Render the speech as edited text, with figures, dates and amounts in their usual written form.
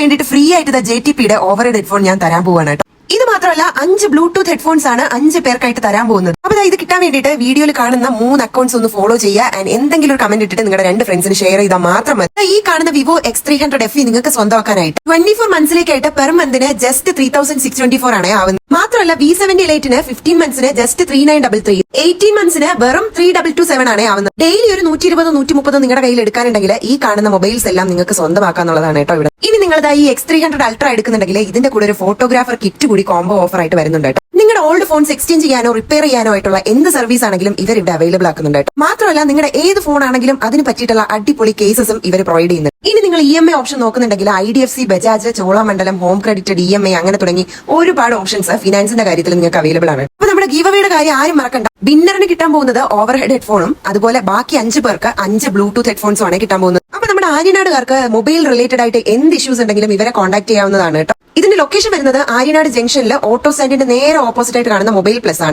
വേണ്ടിയിട്ട് ഫ്രീ ആയിട്ട് JTPയുടെ overhead headphone ഞാൻ തരാൻ പോവാണ് കേട്ടോ. ഇത് മാത്രമല്ല 5 ബ്ലൂടൂത്ത് ഹെഡ്ഫോൺസ് ആണ് 5 പേർക്കായിട്ട് തരാൻ പോകുന്നത്. അപ്പൊ ഇത് കിട്ടാൻ വേണ്ടിയിട്ട് വീഡിയോയിൽ കാണുന്ന 3 അക്കൗണ്ട്സ് ഒന്ന് ഫോളോ ചെയ്യുക. ആൻഡ് എന്തെങ്കിലും ഒരു കമന്റ് ഇട്ടിട്ട് നിങ്ങളുടെ 2 ഫ്രണ്ട്സിന് ഷെയർ ചെയ്താൽ മാത്രം മതി. ഈ കാണുന്ന വിവോ X300 FE നിങ്ങൾക്ക് സ്വന്തമാക്കാനായിട്ട് 24 മന്ത്സിലേക്കായിട്ട് പെർ മന്തിന് ജസ്റ്റ് 3624 ആണ് ആവുന്നത്. മാത്രമല്ല V70 Liteന് 15 മന്ത്സിന് ജസ്റ്റ് 3933, 18 മന്ത്സിന് വെറും 3227 ആണ് ആവുന്നത്. ഡെയിലി ഒരു 120 130 നിങ്ങളുടെ കയ്യിൽ എടുക്കാനുണ്ടെങ്കിൽ ഈ കാണുന്ന മൊബൈൽസ് എല്ലാം നിങ്ങൾക്ക് സ്വന്തമാക്കാന്നുള്ളതാണ് കേട്ടോ ഇവിടെ. ഇനി നിങ്ങളത് ഈ X300 Ultra എടുക്കുന്നുണ്ടെങ്കിൽ ഇതിന്റെ കൂടെ ഒരു ഫോട്ടോഗ്രാഫർ കിറ്റ് കൂടി കോംബോ ഓഫർ ആയിട്ട് വരുന്നുണ്ട് കേട്ടോ. നിങ്ങളുടെ ഓൾഡ് ഫോൺസ് എക്സ്ചേഞ്ച് ചെയ്യാനോ റിപ്പയർ ചെയ്യാനോ ആയിട്ടുള്ള എന്ത് സർവീസ് ആണെങ്കിലും ഇവർ ഇവിടെ അവൈലബിൾ ആക്കുന്നുണ്ട് കേട്ടോ. മാത്രമല്ല നിങ്ങളുടെ ഏത് ഫോൺ ആണെങ്കിലും അതിന് പറ്റിയിട്ടുള്ള അടിപൊളി കേസസും ഇവർ പ്രൊവൈഡ് ചെയ്യുന്നുണ്ട്. ഇനി നിങ്ങൾ EMI ഓപ്ഷൻ നോക്കുന്നുണ്ടെങ്കിൽ IDFC, Bajaj, Cholamandalam, home credit, EMI അങ്ങനെ തുടങ്ങി ഒരുപാട് ഓപ്ഷൻസ് ഫിനാൻസിന്റെ കാര്യത്തിൽ നിങ്ങൾക്ക് അവൈലബിൾ ആണ്. അപ്പൊ നമ്മുടെ ഗീവ് അവേയുടെ കാര്യം ആരും മറക്കണ്ട. വിന്നറിന് കിട്ടാൻ പോകുന്നത് ഓവർഹെഡ് ഹെഡ്ഫോണും അതുപോലെ ബാക്കി 5 പേർക്ക് 5 ബ്ലൂടൂത്ത് ഹെഡ്ഫോൺസും ആണ് കിട്ടാൻ പോകുന്നത്. അപ്പൊ നമ്മുടെ ആര്യനാടുകാർക്ക് മൊബൈൽ റിലേറ്റഡ് ആയിട്ട് എന്ത് ഇഷ്യൂസ് ഉണ്ടെങ്കിലും ഇവരെ കോൺടാക്ട് ചെയ്യാവുന്നതാണ് കേട്ടോ. ഇതിന്റെ ലൊക്കേഷൻ വരുന്നത് ആര്യനാട് ജംഗ്ഷനിൽ ഓട്ടോ സ്റ്റാൻഡിന്റെ നേരെ ഓപ്പോസിറ്റ് ആയിട്ട് കാണുന്ന മൊബൈൽ പ്ലസ് ആണ്.